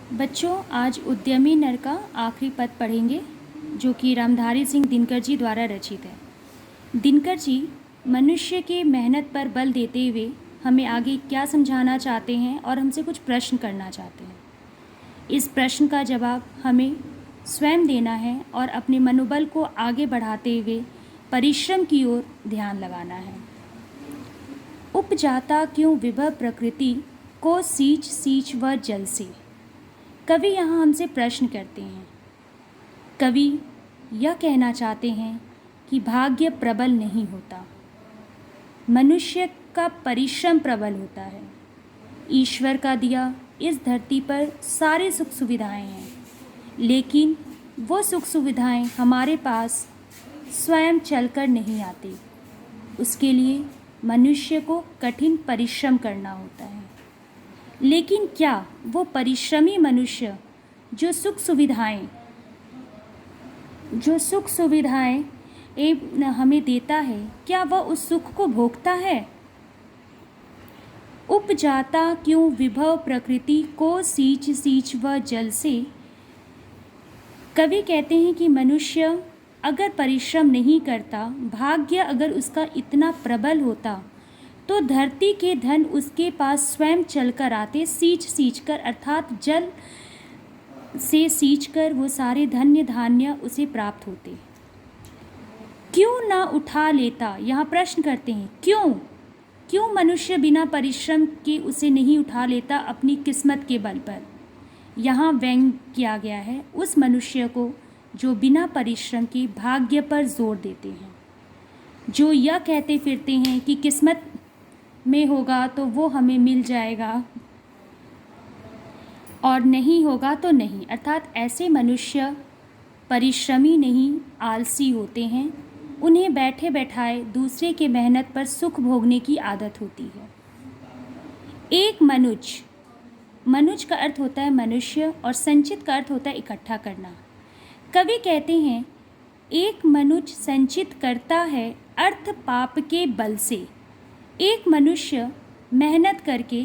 बच्चों, आज उद्यमी नर का आखिरी पद पढ़ेंगे जो कि रामधारी सिंह दिनकर जी द्वारा रचित है। दिनकर जी मनुष्य के मेहनत पर बल देते हुए हमें आगे क्या समझाना चाहते हैं और हमसे कुछ प्रश्न करना चाहते हैं। इस प्रश्न का जवाब हमें स्वयं देना है और अपने मनोबल को आगे बढ़ाते हुए परिश्रम की ओर ध्यान लगाना है। उपजाता क्यों विभव प्रकृति को सींच सींच व जल से। कवि यहाँ हमसे प्रश्न करते हैं। कवि यह कहना चाहते हैं कि भाग्य प्रबल नहीं होता, मनुष्य का परिश्रम प्रबल होता है। ईश्वर का दिया इस धरती पर सारी सुख सुविधाएं हैं, लेकिन वो सुख सुविधाएं हमारे पास स्वयं चलकर नहीं आती। उसके लिए मनुष्य को कठिन परिश्रम करना होता है। लेकिन क्या वो परिश्रमी मनुष्य जो सुख सुविधाएं हमें देता है, क्या वह उस सुख को भोगता है? उपजाता क्यों विभव प्रकृति को सींच सींच व जल से। कवि कहते हैं कि मनुष्य अगर परिश्रम नहीं करता, भाग्य अगर उसका इतना प्रबल होता, तो धरती के धन उसके पास स्वयं चलकर आते, सींच सींच कर, अर्थात जल से सींच कर वो सारे धन्य धान्य उसे प्राप्त होते। क्यों ना उठा लेता, यहाँ प्रश्न करते हैं क्यों मनुष्य बिना परिश्रम के उसे नहीं उठा लेता अपनी किस्मत के बल पर। यहाँ व्यंग किया गया है उस मनुष्य को जो बिना परिश्रम के भाग्य पर जोर देते हैं, जो यह कहते फिरते हैं कि किस्मत में होगा तो वो हमें मिल जाएगा और नहीं होगा तो नहीं। अर्थात ऐसे मनुष्य परिश्रमी नहीं, आलसी होते हैं। उन्हें बैठे बैठाए दूसरे के मेहनत पर सुख भोगने की आदत होती है। एक मनुज का अर्थ होता है मनुष्य और संचित का अर्थ होता है इकट्ठा करना। कवि कहते हैं एक मनुज संचित करता है अर्थ पाप के बल से। एक मनुष्य मेहनत करके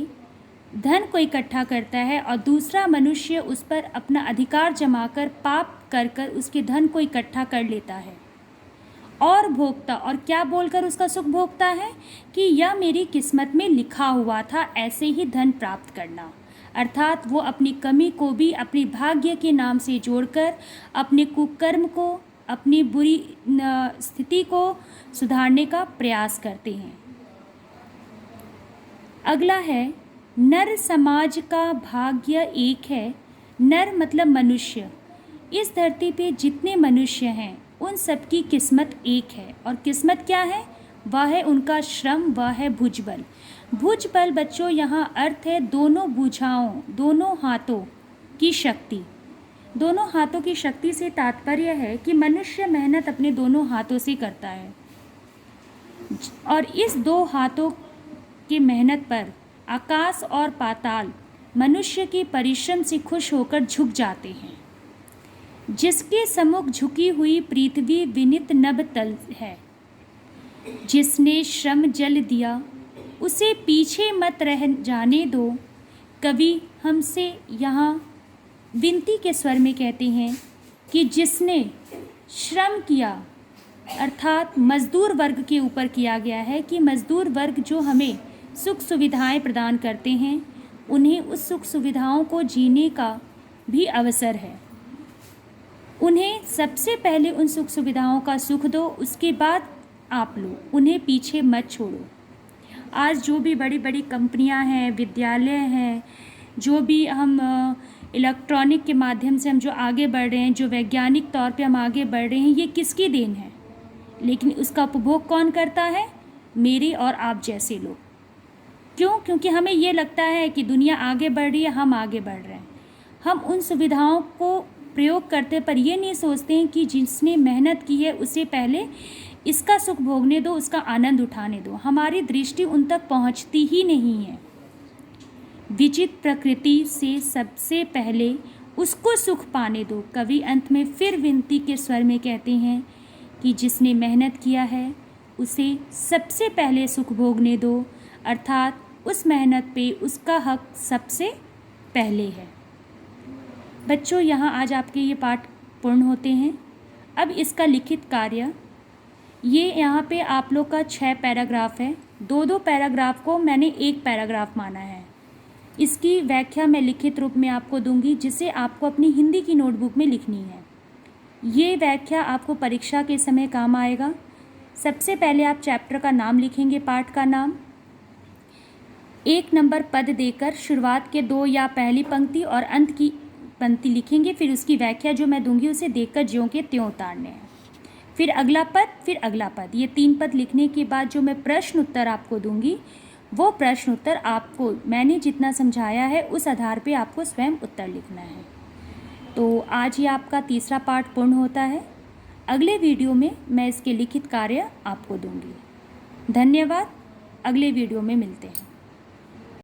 धन को इकट्ठा करता है और दूसरा मनुष्य उस पर अपना अधिकार जमाकर पाप कर कर उसके धन को इकट्ठा कर लेता है और भोगता, और क्या बोलकर उसका सुख भोगता है कि यह मेरी किस्मत में लिखा हुआ था ऐसे ही धन प्राप्त करना। अर्थात वो अपनी कमी को भी अपने भाग्य के नाम से जोड़कर अपने कुकर्म को, अपनी बुरी स्थिति को सुधारने का प्रयास करते हैं। अगला है नर समाज का भाग्य एक है। नर मतलब मनुष्य। इस धरती पे जितने मनुष्य हैं उन सबकी किस्मत एक है, और किस्मत क्या है? वह है उनका श्रम, वह है भुजबल। भुजबल बच्चों यहाँ अर्थ है दोनों भुजाओं, दोनों हाथों की शक्ति। दोनों हाथों की शक्ति से तात्पर्य है कि मनुष्य मेहनत अपने दोनों हाथों से करता है और इस दो हाथों की मेहनत पर आकाश और पाताल मनुष्य के परिश्रम से खुश होकर झुक जाते हैं। जिसके सम्मुख झुकी हुई पृथ्वी विनित नभ तल है, जिसने श्रम जल दिया उसे पीछे मत रह जाने दो। कवि हमसे यहाँ विनती के स्वर में कहते हैं कि जिसने श्रम किया, अर्थात मजदूर वर्ग के ऊपर किया गया है कि मजदूर वर्ग जो हमें सुख सुविधाएं प्रदान करते हैं, उन्हें उस सुख सुविधाओं को जीने का भी अवसर है। उन्हें सबसे पहले उन सुख सुविधाओं का सुख दो, उसके बाद आप लो, उन्हें पीछे मत छोड़ो। आज जो भी बड़ी बड़ी कंपनियां हैं, विद्यालय हैं, जो भी हम इलेक्ट्रॉनिक के माध्यम से हम जो आगे बढ़ रहे हैं, जो वैज्ञानिक तौर पे हम आगे बढ़ रहे हैं, ये किसकी देन है? लेकिन उसका उपभोग कौन करता है? मेरे और आप जैसे लोग। क्यों? क्योंकि हमें ये लगता है कि दुनिया आगे बढ़ रही है, हम आगे बढ़ रहे हैं। हम उन सुविधाओं को प्रयोग करते पर ये नहीं सोचते हैं कि जिसने मेहनत की है उसे पहले इसका सुख भोगने दो, उसका आनंद उठाने दो। हमारी दृष्टि उन तक पहुंचती ही नहीं है। विचित्र प्रकृति से सबसे पहले उसको सुख पाने दो। कवि अंत में फिर विनती के स्वर में कहते हैं कि जिसने मेहनत किया है उसे सबसे पहले सुख भोगने दो, अर्थात उस मेहनत पे उसका हक सबसे पहले है। बच्चों, यहाँ आज आपके ये पाठ पूर्ण होते हैं। अब इसका लिखित कार्य, ये यहाँ पे आप लोग का 6 पैराग्राफ है। 2-2 पैराग्राफ को मैंने एक पैराग्राफ माना है। इसकी व्याख्या मैं लिखित रूप में आपको दूंगी, जिसे आपको अपनी हिंदी की नोटबुक में लिखनी है। ये व्याख्या आपको परीक्षा के समय काम आएगा। सबसे पहले आप चैप्टर का नाम लिखेंगे, पाठ का नाम, 1 नंबर पद देकर शुरुआत के 2 या पहली पंक्ति और अंत की पंक्ति लिखेंगे। फिर उसकी व्याख्या जो मैं दूंगी उसे देखकर ज्यों के त्यों उतारने हैं। फिर अगला पद, फिर अगला पद, ये 3 पद लिखने के बाद जो मैं प्रश्न उत्तर आपको दूंगी, वो प्रश्न उत्तर आपको मैंने जितना समझाया है उस आधार पे आपको स्वयं उत्तर लिखना है। तो आज ही आपका तीसरा पाठ पूर्ण होता है। अगले वीडियो में मैं इसके लिखित कार्य आपको दूंगी। धन्यवाद। अगले वीडियो में मिलते हैं।